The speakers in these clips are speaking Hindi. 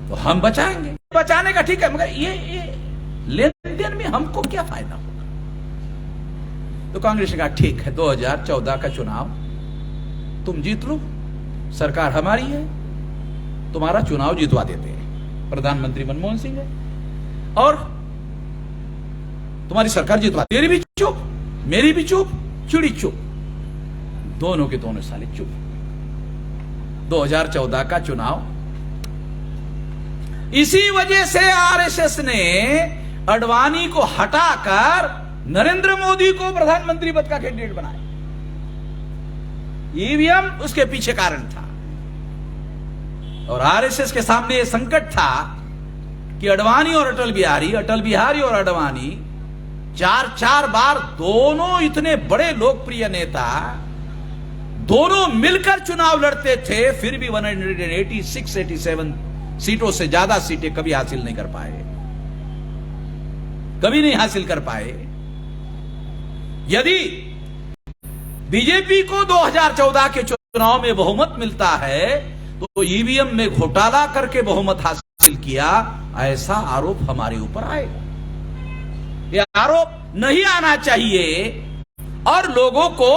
तो हम बचाएंगे, बचाने का ठीक है, मगर ये लेन देन में हमको क्या फायदा होगा? तो कांग्रेस ने कहा ठीक है, 2014 का चुनाव तुम जीत लो, सरकार हमारी है, तुम्हारा चुनाव जितवा देते हैं। प्रधानमंत्री मनमोहन सिंह है और तुम्हारी सरकार जितवा, तेरी भी चुप, मेरी भी चुप, चिड़ी चुप, दोनों के दोनों साले चुप। 2014 का चुनाव, इसी वजह से आरएसएस ने अडवाणी को हटाकर नरेंद्र मोदी को प्रधानमंत्री पद का कैंडिडेट बनाया। ईवीएम उसके पीछे कारण था और आरएसएस के सामने यह संकट था कि अडवाणी और अटल बिहारी और अडवाणी चार बार दोनों इतने बड़े लोकप्रिय नेता दोनों मिलकर चुनाव लड़ते थे, फिर भी 186-87 सीटों से ज्यादा सीटें कभी हासिल नहीं कर पाए, कभी नहीं हासिल कर पाए। यदि बीजेपी को 2014 के चुनाव में बहुमत मिलता है तो ईवीएम में घोटाला करके बहुमत हासिल किया, ऐसा आरोप हमारे ऊपर आएगा। यह आरोप नहीं आना चाहिए और लोगों को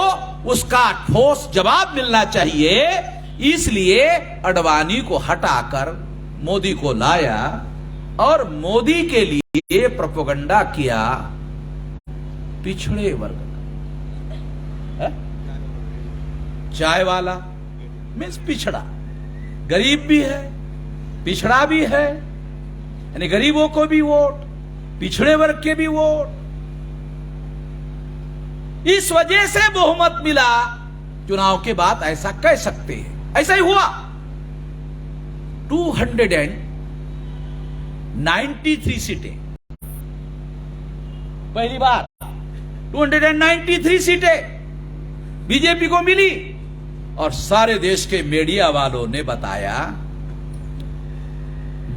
उसका ठोस जवाब मिलना चाहिए। इसलिए अडवाणी को हटाकर मोदी को लाया और मोदी के लिए प्रोपेगेंडा किया पिछड़े वर्ग का, चाय वाला मीन्स पिछड़ा, गरीब भी है, पिछड़ा भी है, यानी गरीबों को भी वोट, पिछड़े वर्ग के भी वोट। इस वजह से बहुमत मिला चुनाव के बाद, ऐसा कह सकते हैं। ऐसा ही हुआ। 293 सीटें, पहली बार 293 सीटें बीजेपी को मिली और सारे देश के मीडिया वालों ने बताया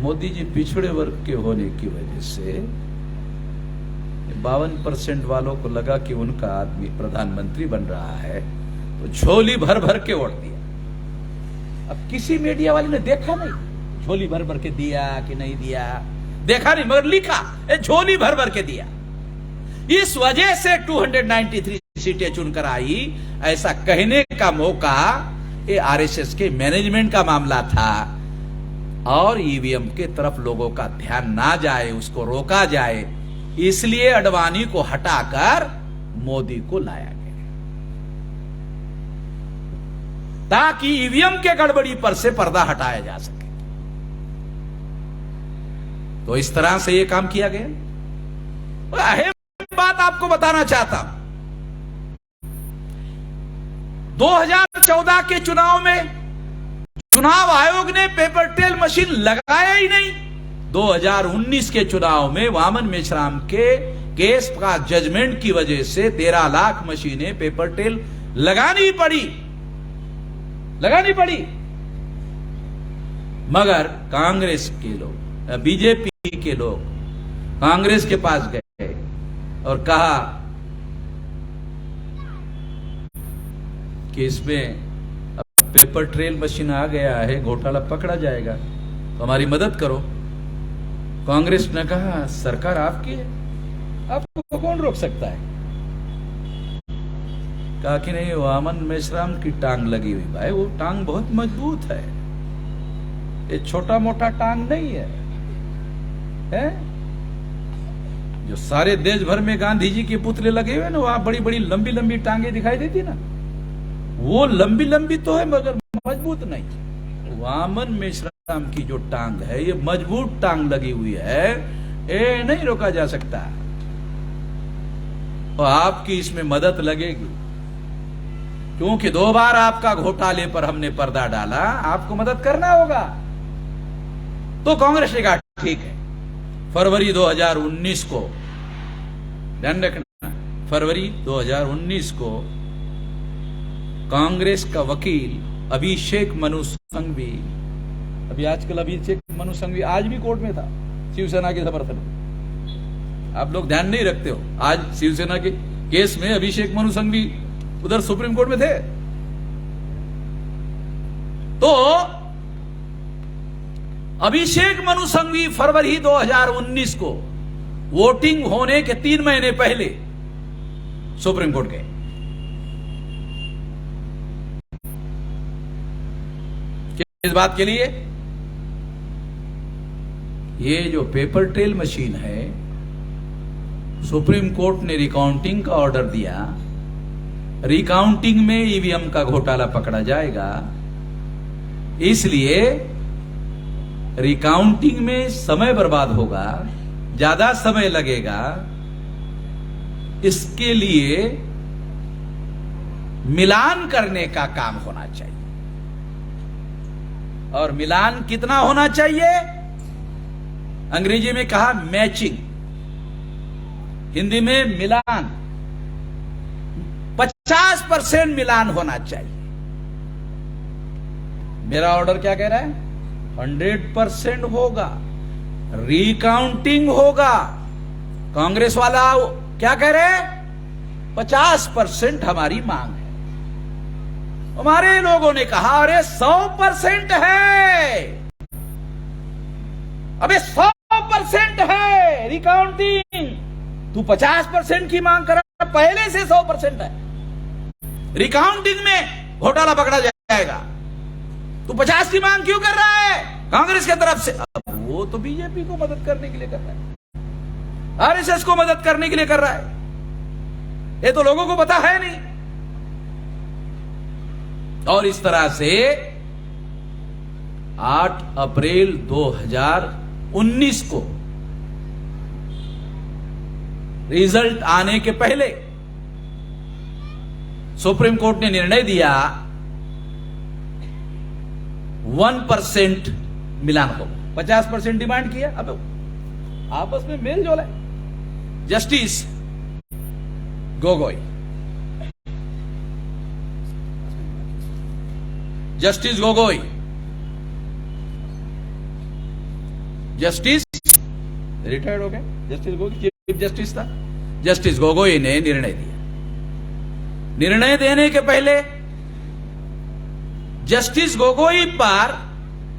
मोदी जी पिछड़े वर्ग के होने की वजह से 52% वालों को लगा कि उनका आदमी प्रधानमंत्री बन रहा है, तो झोली भर भर के वोट दिया। अब किसी मीडिया वाले ने देखा नहीं झोली भर भर के दिया कि नहीं दिया, देखा नहीं, मगर लिखा झोली भर भर के दिया। इस वजह से 293 सीटें चुनकर आई। ऐसा कहने का मौका ये आरएसएस के मैनेजमेंट का मामला था और ईवीएम के तरफ लोगों का ध्यान ना जाए, उसको रोका जाए, इसलिए अडवाणी को हटाकर मोदी को लाया गया ताकि ईवीएम के गड़बड़ी पर से पर्दा हटाया जा सके। तो इस तरह से यह काम किया गया। अहम बात आपको बताना चाहता हूं, 2014 के चुनाव में चुनाव आयोग ने पेपर ट्रेल मशीन लगाया ही नहीं। 2019 के चुनाव में वामन मेश्राम के केस का जजमेंट की वजह से 13 लाख मशीनें पेपर ट्रेल लगानी पड़ी। मगर कांग्रेस के लोग, बीजेपी के लोग कांग्रेस के पास गए और कहा कि इसमें पेपर ट्रेल मशीन आ गया है, घोटाला पकड़ा जाएगा, तो हमारी मदद करो। कांग्रेस ने कहा सरकार आपकी है, आपको कौन रोक सकता है? कहा कि नहीं, वामन मेश्राम की टांग लगी हुई भाई, वो टांग बहुत मजबूत है, ये छोटा मोटा टांग नहीं है, जो सारे देश भर में गांधी जी के पुतले लगे हुए ना, वहां बड़ी बड़ी लंबी लंबी टांगे दिखाई देती ना, वो लंबी लंबी तो है मगर मजबूत नहीं। वामन मेश्राम की जो टांग है ये मजबूत टांग लगी हुई है, ये नहीं रोका जा सकता। और आपकी इसमें मदद लगेगी क्योंकि 2 बार आपका घोटाले पर हमने पर्दा डाला, आपको मदद करना होगा। तो कांग्रेस ने कहा ठीक है। फरवरी 2019 को, ध्यान रखना, फरवरी 2019 को कांग्रेस का वकील अभिषेक मनु संघवी, अभी आजकल अभिषेक मनु संघवी आज भी कोर्ट में था शिवसेना के समर्थन में, आप लोग ध्यान नहीं रखते हो, आज शिवसेना के केस में अभिषेक मनु संघवी उधर सुप्रीम कोर्ट में थे। तो अभिषेक मनु सिंघवी फरवरी 2019 को वोटिंग होने के 3 महीने पहले सुप्रीम कोर्ट गए। किस बात के लिए? ये जो पेपर ट्रेल मशीन है, सुप्रीम कोर्ट ने रिकाउंटिंग का ऑर्डर दिया, रिकाउंटिंग में ईवीएम का घोटाला पकड़ा जाएगा, इसलिए रिकाउंटिंग में समय बर्बाद होगा, ज्यादा समय लगेगा, इसके लिए मिलान करने का काम होना चाहिए। और मिलान कितना होना चाहिए? अंग्रेजी में कहा मैचिंग, हिंदी में मिलान। 50% मिलान होना चाहिए। मेरा ऑर्डर क्या कह रहा है? 100% होगा, रिकाउंटिंग होगा। कांग्रेस वाला क्या कह रहे हैं? 50% हमारी मांग है। हमारे लोगों ने कहा अरे 100% है, अबे 100% है रिकाउंटिंग, तू 50% की मांग कर रहा, पहले से 100% है। रिकाउंटिंग में घोटाला पकड़ा जाएगा, तू 50 की मांग क्यों कर रहा है कांग्रेस की तरफ से? अब वो तो बीजेपी को मदद करने के लिए कर रहा है, आरएसएस को मदद करने के लिए कर रहा है, ये तो लोगों को पता है नहीं। और इस तरह से 8 अप्रैल 2019 को रिजल्ट आने के पहले सुप्रीम कोर्ट ने निर्णय दिया 1% मिलान हो, 50% डिमांड किया। अब आपस में मेल जोल है। Justice Gogoi, justice Gogoi, justice retired हो गए, जस्टिस गोगोई चीफ जस्टिस था। जस्टिस गोगोई ने निर्णय दिया। निर्णय देने के पहले जस्टिस गोगोई पर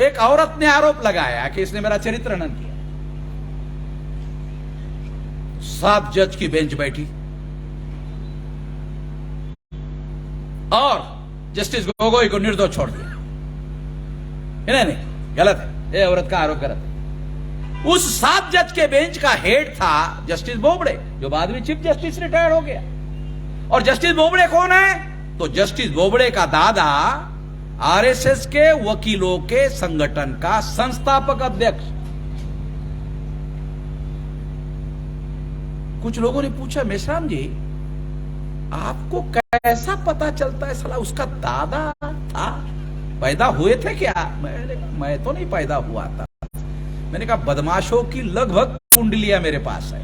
एक औरत ने आरोप लगाया कि इसने मेरा चरित्र हनन किया। 7 जज की बेंच बैठी और जस्टिस गोगोई को निर्दोष छोड़ दिया। नहीं, गलत है, ये औरत का आरोप गलत है। उस 7 जज के बेंच का हेड था जस्टिस बोबड़े, जो बाद में चीफ जस्टिस रिटायर हो गया। और जस्टिस बोबड़े कौन है? तो जस्टिस बोबड़े का दादा आरएसएस के वकीलों के संगठन का संस्थापक अध्यक्ष। कुछ लोगों ने पूछा, मेश्राम जी आपको कैसा पता चलता है साला उसका दादा था, पैदा हुए थे क्या? मैं तो नहीं पैदा हुआ था। मैंने कहा बदमाशों की लगभग कुंडलियां मेरे पास है,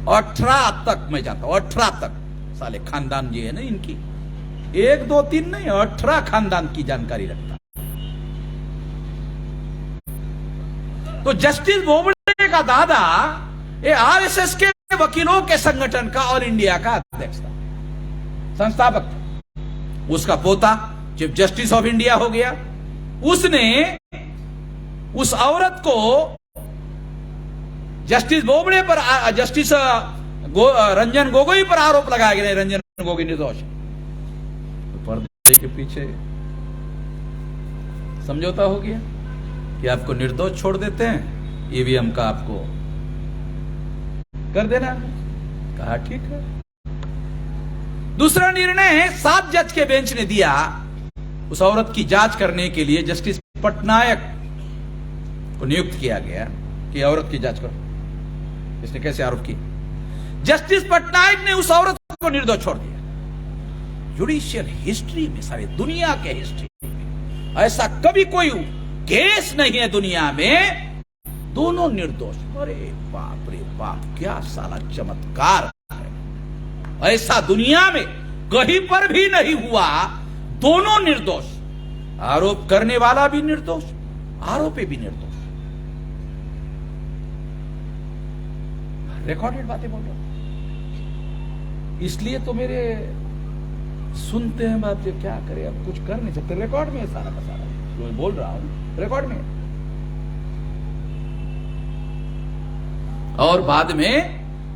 18 तक मैं जानता हूं, 18 तक साले खानदान जी है ना इनकी, 1 2 3 नहीं, 18 खानदान की जानकारी रखता। तो जस्टिस बोबड़े का दादा ये आरएसएस के वकीलों के संगठन का ऑल इंडिया का अध्यक्ष था, संस्थापक था। उसका पोता चीफ जस्टिस ऑफ इंडिया हो गया। उसने उस औरत को जस्टिस बोबड़े पर, जस्टिस रंजन गोगोई पर आरोप लगाया कि नहीं रंजन गोगोई निर्दोष। तो पर्दे के पीछे समझौता हो गया कि आपको निर्दोष छोड़ देते हैं, ईवीएम का आपको कर देना। कहा ठीक है। दूसरा निर्णय 7 जज के बेंच ने दिया, उस औरत की जांच करने के लिए जस्टिस पटनायक को नियुक्त किया गया कि औरत की जांच करो, इसने कैसे आरोप किया। जस्टिस पटनायक ने उस औरत को निर्दोष छोड़ दिया। जुडिशियल हिस्ट्री में, सारी दुनिया के हिस्ट्री में ऐसा कभी कोई केस नहीं है दुनिया में, दोनों निर्दोष। अरे बाप रे बाप, क्या साला चमत्कार है। ऐसा दुनिया में कहीं पर भी नहीं हुआ, दोनों निर्दोष, आरोप करने वाला भी निर्दोष, आरोपी भी निर्दोष। रिकॉर्डेड बातें बोल रहा हूं, इसलिए तो मेरे सुनते हैं बात, क्या करें, अब कुछ कर नहीं सकते। रिकॉर्ड में सारा का सारा जो मैं बोल रहा हूं रिकॉर्ड में। और बाद में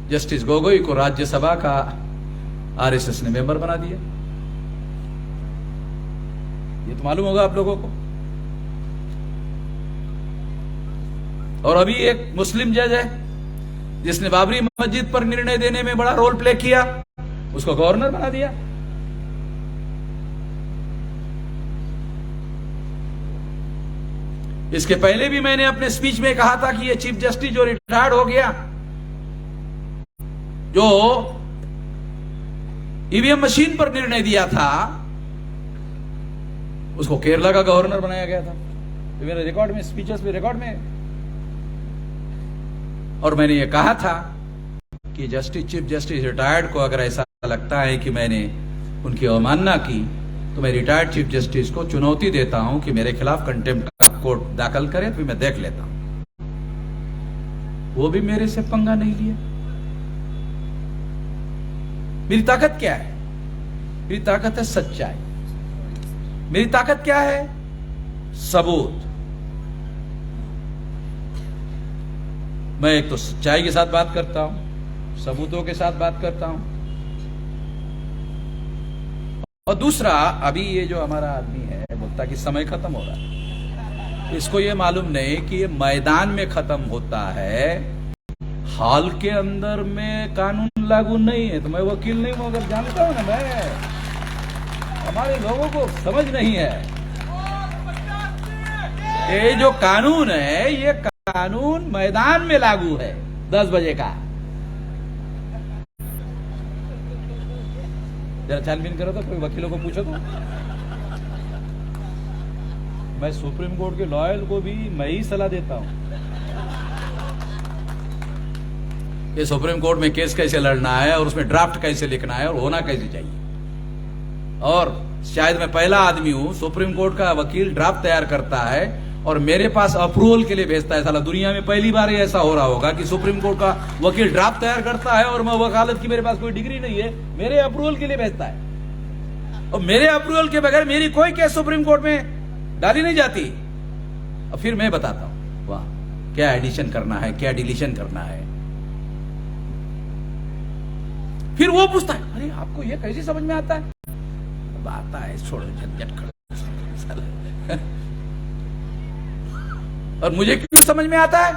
जस्टिस गोगोई को राज्यसभा का आरएसएस ने मेंबर बना दिया। ये तो मालूम होगा आप लोगों को। और अभी एक मुस्लिम जज है जिसने बाबरी मस्जिद पर निर्णय देने में बड़ा रोल प्ले किया, उसको गवर्नर बना दिया। इसके पहले भी मैंने अपने स्पीच में कहा था कि ये चीफ जस्टिस जो रिटायर्ड हो गया, जो ईवीएम मशीन पर निर्णय दिया था, उसको केरला का गवर्नर बनाया गया था। तो मेरे रिकॉर्ड में, स्पीचेस में, रिकॉर्ड में। और मैंने ये कहा था कि चीफ जस्टिस रिटायर्ड को अगर ऐसा लगता है कि मैंने उनकी अवमानना की, तो मैं रिटायर्ड चीफ जस्टिस को चुनौती देता हूं कि मेरे खिलाफ कंटेम्प्ट का कोर्ट दाखिल करे, तो मैं देख लेता हूं। वो भी मेरे से पंगा नहीं लिया। मेरी ताकत क्या है? मेरी ताकत है सच्चाई। मेरी ताकत क्या है? सबूत। मैं एक तो सच्चाई के साथ बात करता हूं, सबूतों के साथ बात करता हूं, और दूसरा, अभी ये जो हमारा आदमी है बोलता कि समय खत्म हो रहा है, इसको ये मालूम नहीं कि ये मैदान में खत्म होता है, हाल के अंदर में कानून लागू नहीं है। तो मैं वकील नहीं हूं, अगर जानता हूं ना मैं, हमारे लोगों को समझ नहीं है। ये जो कानून है, ये कानून मैदान में लागू है। 10 बजे का जरा छानबीन करो तो, कोई वकीलों को पूछो तो। मैं सुप्रीम कोर्ट के लॉयर को भी मैं ही सलाह देता हूं, ये सुप्रीम कोर्ट में केस कैसे लड़ना है और उसमें ड्राफ्ट कैसे लिखना है और होना कैसे चाहिए। और शायद मैं पहला आदमी हूं, सुप्रीम कोर्ट का वकील ड्राफ्ट तैयार करता है और मेरे पास अप्रूवल के लिए भेजता है। साला दुनिया में पहली बार ही ऐसा हो रहा होगा कि सुप्रीम कोर्ट का वकील ड्राफ्ट तैयार करता है और मैं वकालत की, मेरे पास कोई डिग्री नहीं है, मेरे अप्रूवल के लिए भेजता है। और मेरे अप्रूवल के बगैर मेरी कोई केस सुप्रीम कोर्ट में डाली नहीं जाती। और फिर मैं बताता हूं वाह क्या एडिशन करना है, क्या डिलीशन करना है। फिर वो पूछता है, अरे आपको ये कैसे समझ में आता है? अब आता है, छोड़ो झंझट खड़ा। और मुझे क्यों समझ में आता है?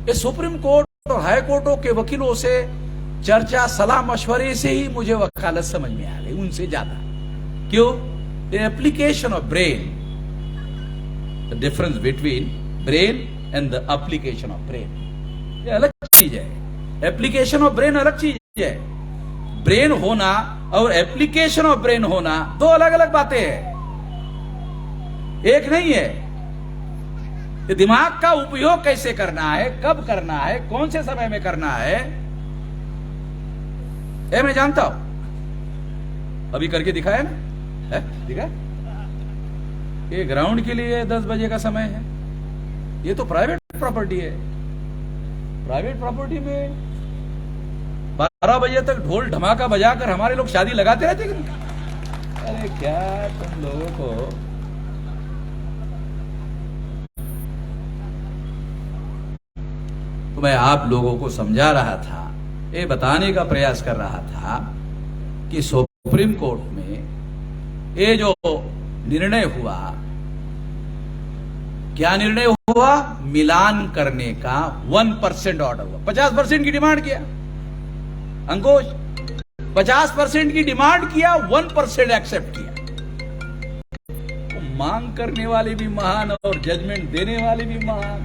ये सुप्रीम कोर्ट और हाई कोर्टों के वकीलों से चर्चा, सलाह मशवरे से ही मुझे वकालत समझ में आ गई, उनसे ज्यादा। क्यों? The application of brain, the difference between brain and the application of brain, ये अलग चीज है। एप्लीकेशन ऑफ ब्रेन अलग चीज है। ब्रेन होना और एप्लीकेशन ऑफ ब्रेन होना दो अलग अलग बातें हैं, एक नहीं है। दिमाग का उपयोग कैसे करना है, कब करना है, कौन से समय में करना है, ये मैं जानता हूं। अभी करके दिखाया ना, है दिखा? ये ग्राउंड के लिए 10 बजे का समय है। ये तो प्राइवेट प्रॉपर्टी है। प्राइवेट प्रॉपर्टी में 12 बजे तक ढोल धमाका बजाकर हमारे लोग शादी लगाते रहते हैं। अरे क्या तुम लोगों को, तो मैं आप लोगों को समझा रहा था, ये बताने का प्रयास कर रहा था कि सुप्रीम कोर्ट में ये जो निर्णय हुआ, क्या निर्णय हुआ? मिलान करने का 1% ऑर्डर हुआ। 50% की डिमांड किया अंकुश, 50% की डिमांड किया, 1% एक्सेप्ट किया। तो मांग करने वाले भी महान और जजमेंट देने वाले भी महान।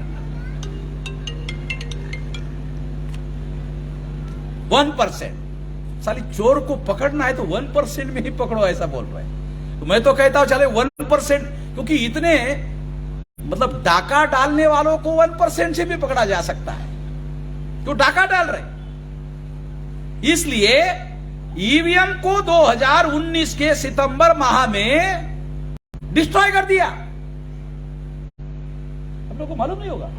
1%। साली चोर को पकड़ना है तो 1% में ही पकड़ो, ऐसा बोल रहे हैं। तो मैं तो कहता हूं चले 1%, क्योंकि इतने मतलब डाका डालने वालों को 1% से भी पकड़ा जा सकता है, तो डाका डाल रहे। इसलिए ईवीएम को 2019 के सितंबर माह में डिस्ट्रॉय कर दिया। हम लोग को मालूम नहीं होगा,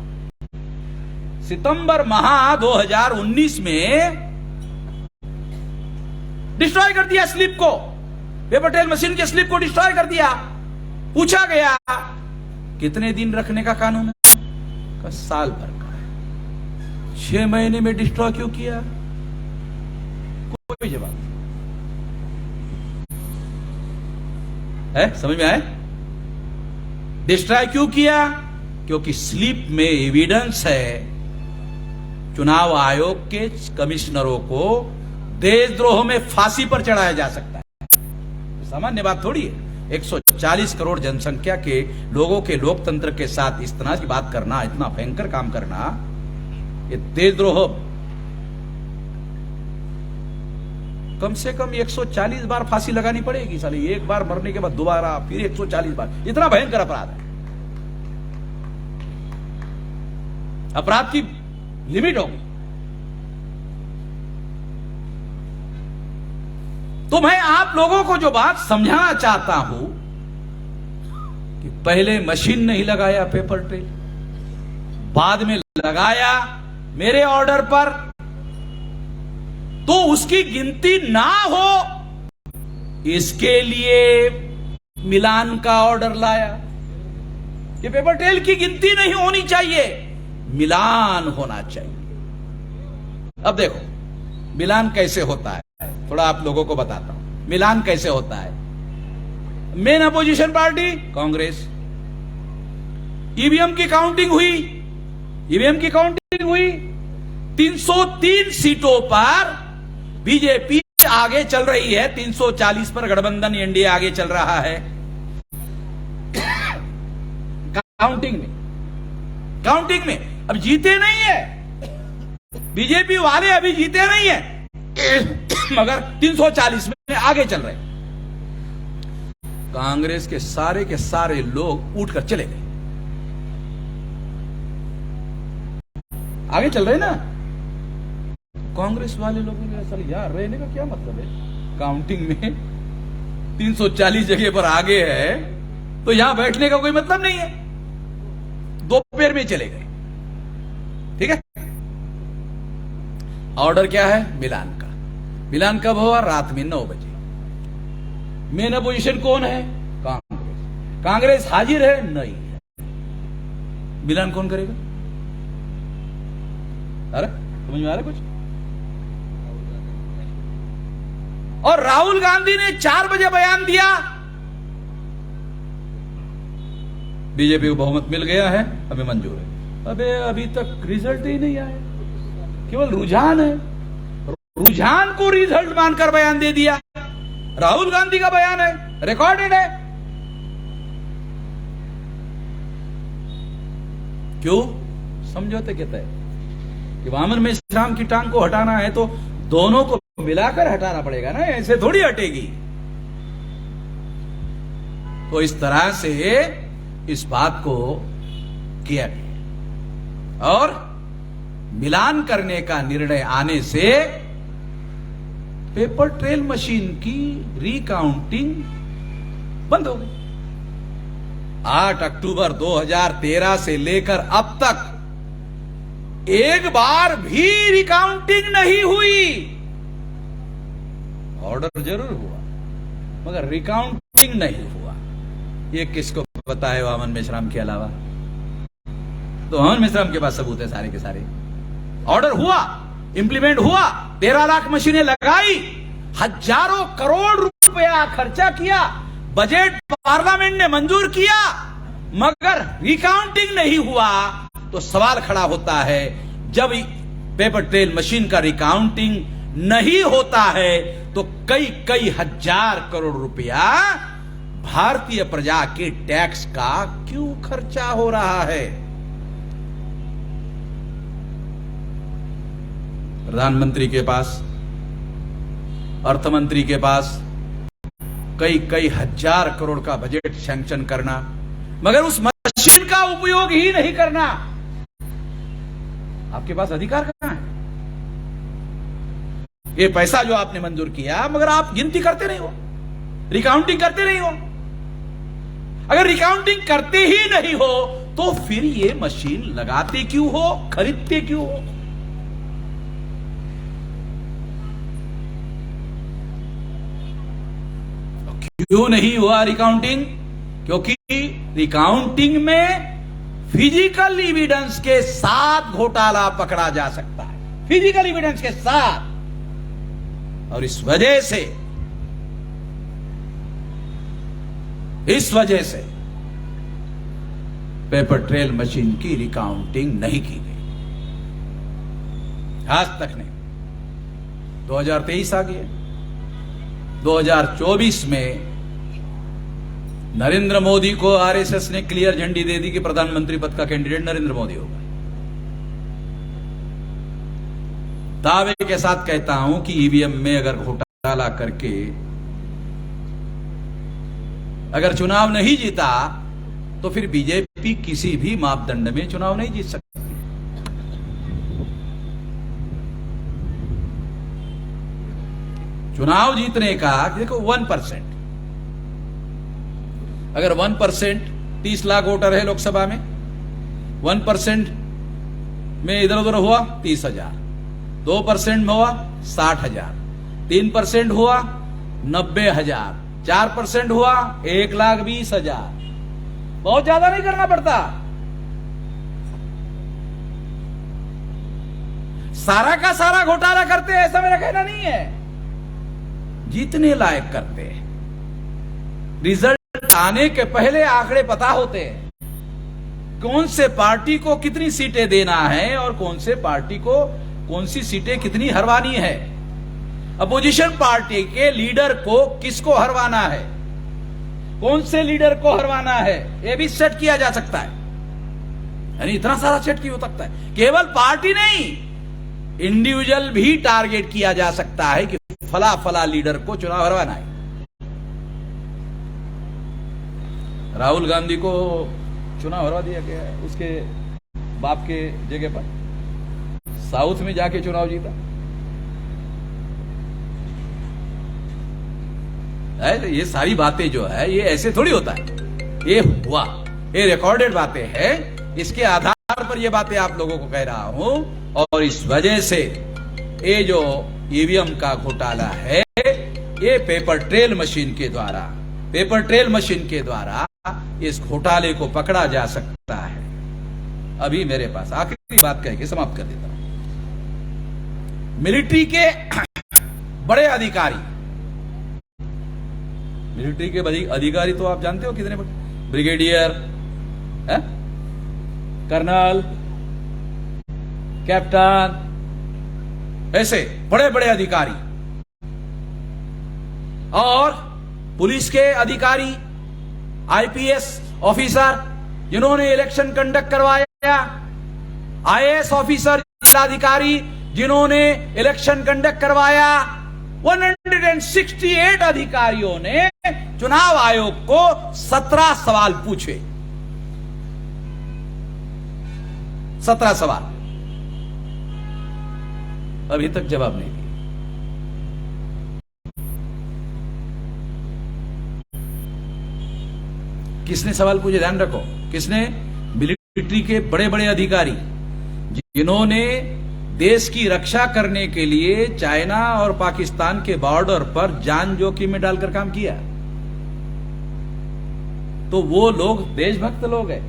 सितंबर माह 2019 में डिस्ट्रॉय कर दिया स्लिप को, पेपर ट्रेल मशीन के स्लिप को डिस्ट्रॉय कर दिया। पूछा गया कितने दिन रखने का कानून है? का साल भर का है। 6 महीने में डिस्ट्रॉय क्यों किया? कोई जवाब है? समझ में आए? डिस्ट्रॉय क्यों किया? क्योंकि स्लिप में एविडेंस है चुनाव आयोग के कमिश्नरों को देशद्रोह में फांसी पर चढ़ाया जा सकता है। सामान्य बात थोड़ी है। 140 करोड़ जनसंख्या के लोगों के लोकतंत्र के साथ इस तरह की बात करना, इतना भयंकर काम करना, ये देशद्रोह। कम से कम 140 बार फांसी लगानी पड़ेगी साले। एक बार मरने के बाद दोबारा फिर 140 बार। इतना भयंकर अपराध है। अपराध की लिमिट होगी। तो मैं आप लोगों को जो बात समझाना चाहता हूं कि पहले मशीन नहीं लगाया पेपर ट्रेल, बाद में लगाया मेरे ऑर्डर पर, तो उसकी गिनती ना हो इसके लिए मिलान का ऑर्डर लाया कि पेपर ट्रेल की गिनती नहीं होनी चाहिए, मिलान होना चाहिए। अब देखो मिलान कैसे होता है, थोड़ा आप लोगों को बताता हूं। मिलान कैसे होता है? Main opposition party Congress, EVM की काउंटिंग हुई, 303 सीटों पर बीजेपी आगे चल रही है, 340 पर गठबंधन एनडीए आगे चल रहा है। काउंटिंग में अब जीते नहीं है बीजेपी वाले, अभी जीते नहीं है, मगर 340 में आगे चल रहे। कांग्रेस के सारे लोग उठकर चले गए, आगे चल रहे ना। कांग्रेस वाले लोगों ने असल यार रहने का क्या मतलब है? काउंटिंग में 340 जगह पर आगे है तो यहां बैठने का कोई मतलब नहीं है। दोपहर में चले गए। ठीक है, ऑर्डर क्या है? मिलान कब हुआ? रात में 9 बजे। मेन अपोजिशन कौन है? कांग्रेस हाजिर है? नहीं है। मिलान कौन करेगा? अरे समझ में आ रहा कुछ? और राहुल गांधी ने 4 बजे बयान दिया, बीजेपी को बहुमत मिल गया है, हमें मंजूर है। अबे अभी तक रिजल्ट ही नहीं आया, केवल रुझान है। रुझान को रिजल्ट मानकर बयान दे दिया। राहुल गांधी का बयान है, रिकॉर्डेड है। क्यों? समझौते कहते हैं कि वामन मेश्राम की टांग को हटाना है तो दोनों को मिलाकर हटाना पड़ेगा ना, ऐसे थोड़ी हटेगी। तो इस तरह से इस बात को किया गया और मिलान करने का निर्णय आने से पेपर ट्रेल मशीन की रिकाउंटिंग बंद हो गई। 8 अक्टूबर 2013 से लेकर अब तक एक बार भी रिकाउंटिंग नहीं हुई। ऑर्डर जरूर हुआ मगर रिकाउंटिंग नहीं हुआ। ये किसको पता है वामन मेश्राम के अलावा? तो वामन मेश्राम के पास सबूत है सारे के सारे। ऑर्डर हुआ, इंप्लीमेंट हुआ, 13 लाख मशीनें लगाई, हजारों करोड़ रुपया खर्चा किया, बजट पार्लियामेंट ने मंजूर किया, मगर रिकाउंटिंग नहीं हुआ। तो सवाल खड़ा होता है, जब पेपर ट्रेल मशीन का रिकाउंटिंग नहीं होता है तो कई हजार करोड़ रुपया भारतीय प्रजा के टैक्स का क्यों खर्चा हो रहा है? प्रधानमंत्री के पास, अर्थमंत्री के पास कई हजार करोड़ का बजट सैंक्शन करना, मगर उस मशीन का उपयोग ही नहीं करना। आपके पास अधिकार कहां है? ये पैसा जो आपने मंजूर किया, मगर आप गिनती करते नहीं हो, रिकाउंटिंग करते नहीं हो। अगर रिकाउंटिंग करते ही नहीं हो तो फिर ये मशीन लगाते क्यों हो, खरीदते क्यों हो? क्यों नहीं हुआ रिकाउंटिंग? क्योंकि रिकाउंटिंग में फिजिकल एविडेंस के साथ घोटाला पकड़ा जा सकता है, फिजिकल एविडेंस के साथ। और इस वजह से पेपर ट्रेल मशीन की रिकाउंटिंग नहीं की गई, आज तक नहीं। 2023 आ गया, 2024 में नरेंद्र मोदी को आरएसएस ने क्लियर झंडी दे दी कि प्रधानमंत्री पद का कैंडिडेट नरेंद्र मोदी होगा। दावे के साथ कहता हूं कि ईवीएम में अगर घोटाला करके अगर चुनाव नहीं जीता तो फिर बीजेपी किसी भी मापदंड में चुनाव नहीं जीत सकती। चुनाव जीतने का देखो 1%, अगर 1% 30 लाख वोटर है लोकसभा में, 1% में इधर उधर हुआ 30,000, 2% में हुआ 60,000, 3% हुआ 90,000, 4% हुआ 1,20,000। बहुत ज्यादा नहीं करना पड़ता, सारा का सारा घोटाला करते हैं ऐसा मेरा कहना नहीं है, जीतने लायक करते हैं। रिजल्ट आने के पहले आंकड़े पता होते हैं, कौन से पार्टी को कितनी सीटें देना है और कौन से पार्टी को कौन सी सीटें कितनी हरवानी है। अपोजिशन पार्टी के लीडर को किसको हरवाना है, कौन से लीडर को हरवाना है, यह भी सेट किया जा सकता है। यानी इतना सारा सेट किया हो सकता है, केवल पार्टी नहीं, इंडिविजुअल भी टारगेट किया जा सकता है कि फला फला लीडर को चुनाव हरवाना है। राहुल गांधी को चुनाव हरवा दिया गया है, उसके बाप के जगह पर साउथ में जाके चुनाव जीता है। ये सारी बातें जो है ये ऐसे थोड़ी होता है, ये हुआ, ये रिकॉर्डेड बातें हैं, इसके आधार पर ये बातें आप लोगों को कह रहा हूं। और इस वजह से ये जो ईवीएम का घोटाला है ये पेपर ट्रेल मशीन के द्वारा इस घोटाले को पकड़ा जा सकता है। अभी मेरे पास आखिरी बात कह के समाप्त कर देता हूं। मिलिट्री के बड़े अधिकारी, मिलिट्री के अधिकारी तो आप जानते हो कितने बड़े, ब्रिगेडियर, कर्नल, कैप्टन, ऐसे बड़े बड़े अधिकारी, और पुलिस के अधिकारी, आईपीएस ऑफिसर जिन्होंने इलेक्शन कंडक्ट करवाया, आईएएस ऑफिसर, जिलाधिकारी जिन्होंने इलेक्शन कंडक्ट करवाया, 168 अधिकारियों ने चुनाव आयोग को 17 सवाल पूछे, 17 सवाल, अभी तक जवाब नहीं दिया। किसने सवाल पूछे, ध्यान रखो, किसने? मिलिट्री के बड़े बड़े अधिकारी जिन्होंने देश की रक्षा करने के लिए चाइना और पाकिस्तान के बॉर्डर पर जान जोखिम में डालकर काम किया। तो वो लोग देशभक्त लोग हैं,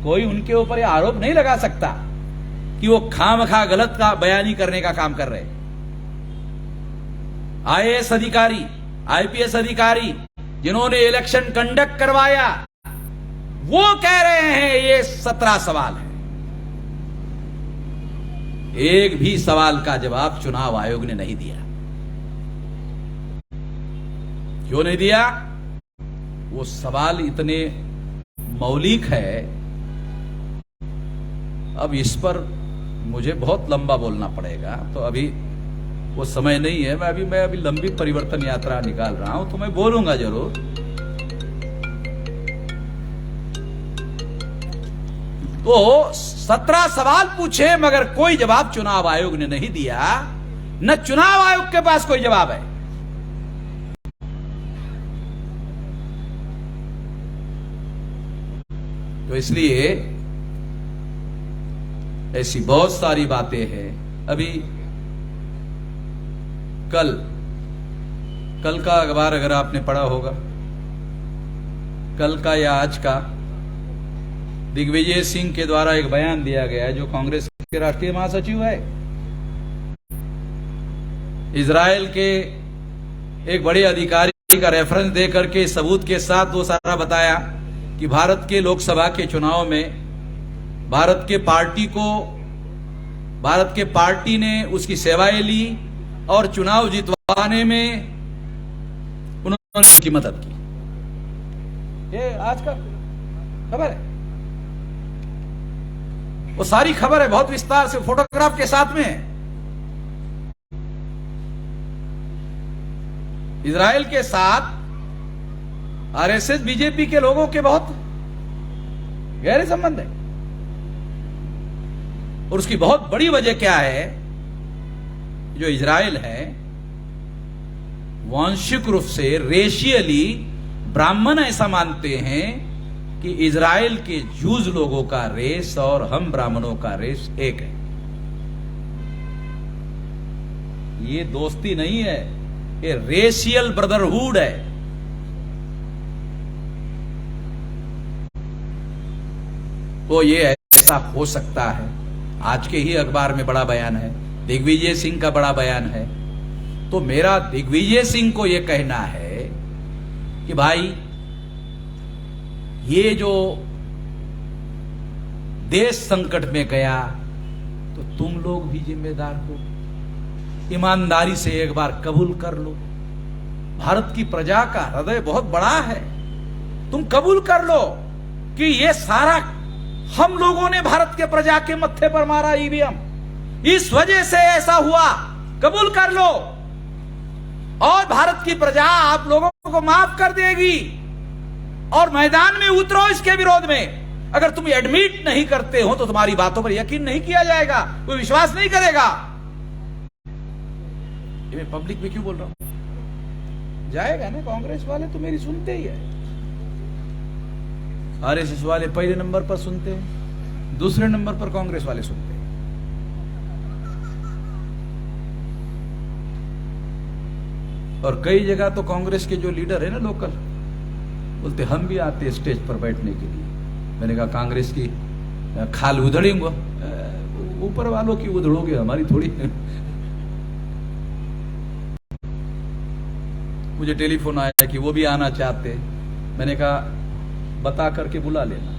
कोई उनके ऊपर यह आरोप नहीं लगा सकता कि वो खामखा गलत का बयानी करने का काम कर रहे। आईएएस अधिकारी, आईपीएस अधिकारी जिन्होंने इलेक्शन कंडक्ट करवाया, वो कह रहे हैं ये 17 सवाल है। एक भी सवाल का जवाब चुनाव आयोग ने नहीं दिया। क्यों नहीं दिया? वो सवाल इतने मौलिक है, अब इस पर मुझे बहुत लंबा बोलना पड़ेगा, तो अभी वो समय नहीं है। मैं अभी लंबी परिवर्तन यात्रा निकाल रहा हूं, तो मैं बोलूंगा जरूर। तो 17 सवाल पूछे मगर कोई जवाब चुनाव आयोग ने नहीं दिया, न चुनाव आयोग के पास कोई जवाब है। तो इसलिए ऐसी बहुत सारी बातें हैं। अभी कल का अखबार अगर आपने पढ़ा होगा, कल का या आज का दिग्विजय सिंह के द्वारा एक बयान दिया गया है, जो कांग्रेस के राष्ट्रीय महासचिव है। इजराइल के एक बड़े अधिकारी का रेफरेंस देकर के सबूत के साथ वो सारा बताया कि भारत के लोकसभा के चुनाव में भारत के पार्टी ने उसकी सेवाएं ली और चुनाव जितवाने में उन्होंने उसकी मदद की। ये आज का खबर है, वो सारी खबर है, बहुत विस्तार से फोटोग्राफ के साथ में है। इजराइल के साथ आरएसएस बीजेपी के लोगों के बहुत गहरे संबंध है, और उसकी बहुत बड़ी वजह क्या है? जो इजराइल है वांशिक रूप से रेशियली ब्राह्मण ऐसा मानते हैं कि इजराइल के जूज लोगों का रेस और हम ब्राह्मणों का रेस एक है। ये दोस्ती नहीं है, ये रेशियल ब्रदरहुड है। तो ये ऐसा हो सकता है। आज के ही अखबार में बड़ा बयान है, दिग्विजय सिंह का बड़ा बयान है। तो मेरा दिग्विजय सिंह को यह कहना है कि भाई ये जो देश संकट में गया तो तुम लोग भी जिम्मेदार हो। ईमानदारी से एक बार कबूल कर लो। भारत की प्रजा का हृदय बहुत बड़ा है, तुम कबूल कर लो कि ये सारा हम लोगों ने भारत के प्रजा के मत्थे पर मारा ईवीएम, इस वजह से ऐसा हुआ। कबूल कर लो और भारत की प्रजा आप लोगों को माफ कर देगी और मैदान में उतरो इसके विरोध में। अगर तुम एडमिट नहीं करते हो तो तुम्हारी बातों पर यकीन नहीं किया जाएगा, कोई विश्वास नहीं करेगा। ये मैं पब्लिक में क्यों बोल रहा हूं? जाएगा ना, कांग्रेस वाले तो मेरी सुनते ही है, आरएसएस वाले पहले नंबर पर सुनते हैं, दूसरे नंबर पर कांग्रेस वाले सुनते हैं। और कई जगह तो कांग्रेस के जो लीडर है ना लोकल, बोलते हम भी आते स्टेज पर बैठने के लिए। मैंने कहा कांग्रेस की खाल उधड़ेंगे, ऊपर वालों की उधड़ोगे, हमारी थोड़ी। मुझे टेलीफोन आया कि वो भी आना चाहते। मैंने कहा बता करके बुला लेना,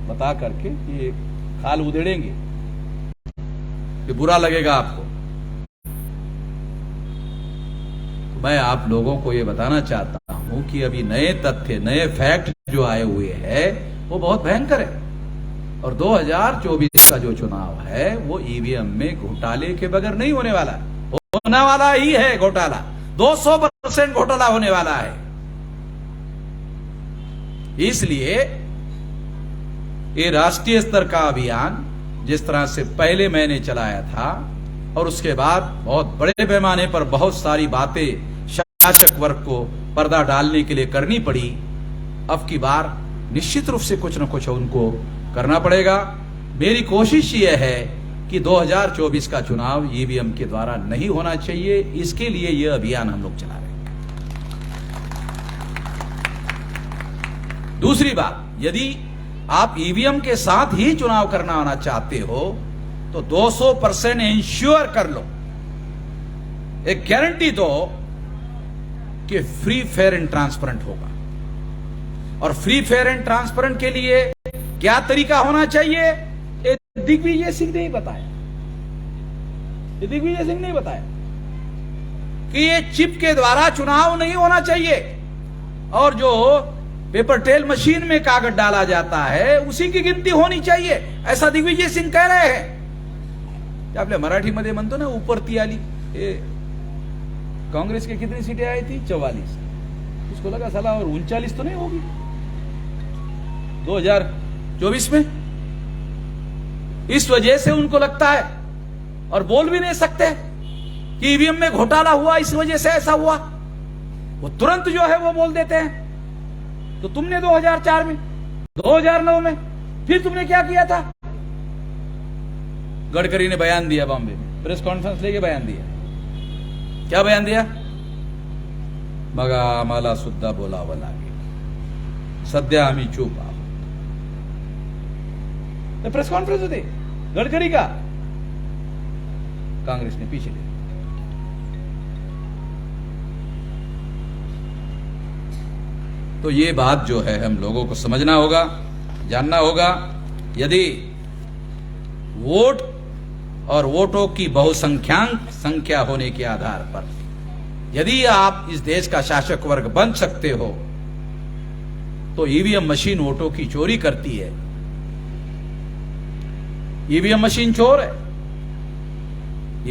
बता करके ये खाल उधेड़ेंगे, ये बुरा लगेगा आपको। तो मैं आप लोगों को ये बताना चाहता हूं कि अभी नए तथ्य, नए फैक्ट जो आए हुए हैं वो बहुत भयंकर है। और 2024 का जो चुनाव है वो ईवीएम में घोटाले के बगैर नहीं होने वाला, होने वाला ही है घोटाला। 200% घोटाला होने वाला है। इसलिए ये राष्ट्रीय स्तर का अभियान जिस तरह से पहले मैंने चलाया था और उसके बाद बहुत बड़े पैमाने पर बहुत सारी बातें शासक वर्ग को पर्दा डालने के लिए करनी पड़ी, अब की बार निश्चित रूप से कुछ न कुछ उनको करना पड़ेगा। मेरी कोशिश यह है कि 2024 का चुनाव ईवीएम के द्वारा नहीं होना चाहिए। इसके लिए यह अभियान हम लोग चला रहे हैं। दूसरी बात, यदि आप ईवीएम के साथ ही चुनाव करना होना चाहते हो तो 200% इंश्योर कर लो, एक गारंटी दो कि फ्री फेयर एंड ट्रांसपेरेंट होगा। और फ्री फेयर एंड ट्रांसपेरेंट के लिए क्या तरीका होना चाहिए, दिग्विजय सिंह ने ही बताया। दिग्विजय सिंह ने बताया कि ये चिप के द्वारा चुनाव नहीं होना चाहिए और जो पेपर टेल मशीन में कागज डाला जाता है उसी की गिनती होनी चाहिए, ऐसा दिग्विजय सिंह कह रहे हैं। क्या आपल्या मराठीमध्ये म्हणतो ना उपरती आली, कांग्रेस के कितनी सीटें आई थी? 44। उसको लगा साला और 39 तो नहीं होगी 2024 में। इस वजह से उनको लगता है और बोल भी नहीं सकते कि ईवीएम में घोटाला हुआ, इस वजह से ऐसा हुआ। वो तुरंत जो है वो बोल देते हैं। तो तुमने 2004 में, 2009 में फिर तुमने क्या किया था? गडकरी ने बयान दिया, बॉम्बे में प्रेस कॉन्फ्रेंस लेके बयान दिया। क्या बयान दिया? मग आम्हाला सुद्धा बोलावं लागेल. सध्या आम्ही चूप आहोत. तर प्रेस कॉन्फ्रेंस होते, गडकरी का कांग्रेस ने पीछे ले. तो ये बात जो है हम लोगों को समझना होगा, जानना होगा. यदि वोट और वोटों की बहुसंख्यांक संख्या होने के आधार पर यदि आप इस देश का शासक वर्ग बन सकते हो, तो ईवीएम मशीन वोटों की चोरी करती है. ईवीएम मशीन चोर है.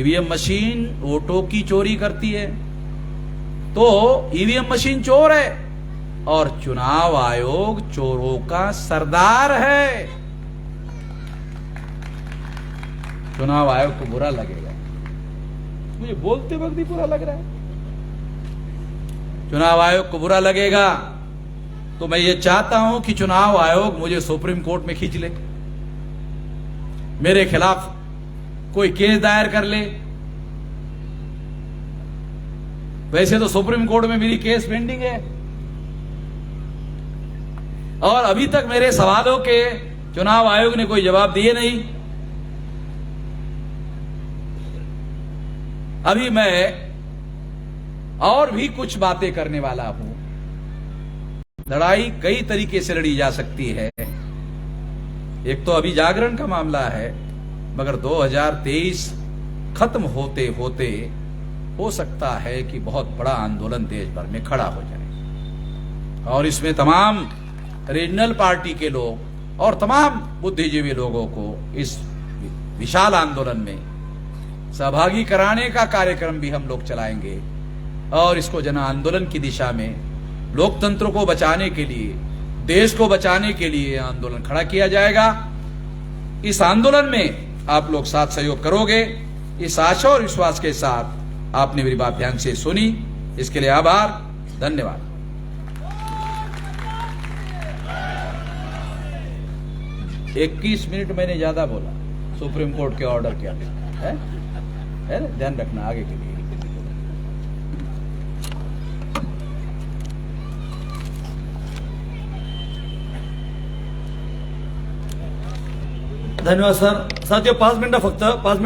ईवीएम मशीन वोटों की चोरी करती है. तो ईवीएम मशीन चोर है और चुनाव आयोग चोरों का सरदार है. चुनाव आयोग को बुरा लगेगा. मुझे बोलते वक्त भी बुरा लग रहा है. चुनाव आयोग को बुरा लगेगा तो मैं ये चाहता हूं कि चुनाव आयोग मुझे सुप्रीम कोर्ट में खींच ले, मेरे खिलाफ कोई केस दायर कर ले. वैसे तो सुप्रीम कोर्ट में मेरी केस पेंडिंग है और अभी तक मेरे सवालों के चुनाव आयोग ने कोई जवाब दिए नहीं. अभी मैं और भी कुछ बातें करने वाला हूं. लड़ाई कई तरीके से लड़ी जा सकती है. एक तो अभी जागरण का मामला है, मगर 2023 खत्म होते होते हो सकता है कि बहुत बड़ा आंदोलन देश भर में खड़ा हो जाए और इसमें तमाम रीजनल पार्टी के लोग और तमाम बुद्धिजीवी लोगों को इस विशाल आंदोलन में सहभागी कराने का कार्यक्रम भी हम लोग चलाएंगे और इसको जन आंदोलन की दिशा में लोकतंत्र को बचाने के लिए, देश को बचाने के लिए आंदोलन खड़ा किया जाएगा. इस आंदोलन में आप लोग साथ सहयोग करोगे, इस आशा और विश्वास के साथ आपने मेरी बात ध्यान से सुनी, इसके लिए आभार, धन्यवाद. इक्कीस मिनट मैंने ज्यादा बोला सुप्रीम कोर्ट के ऑर्डर के है ना, ध्यान रखना आगे के लिए. धन्यवाद सर. साथियों 5 मिनिटं फक्त 5 मिनिटं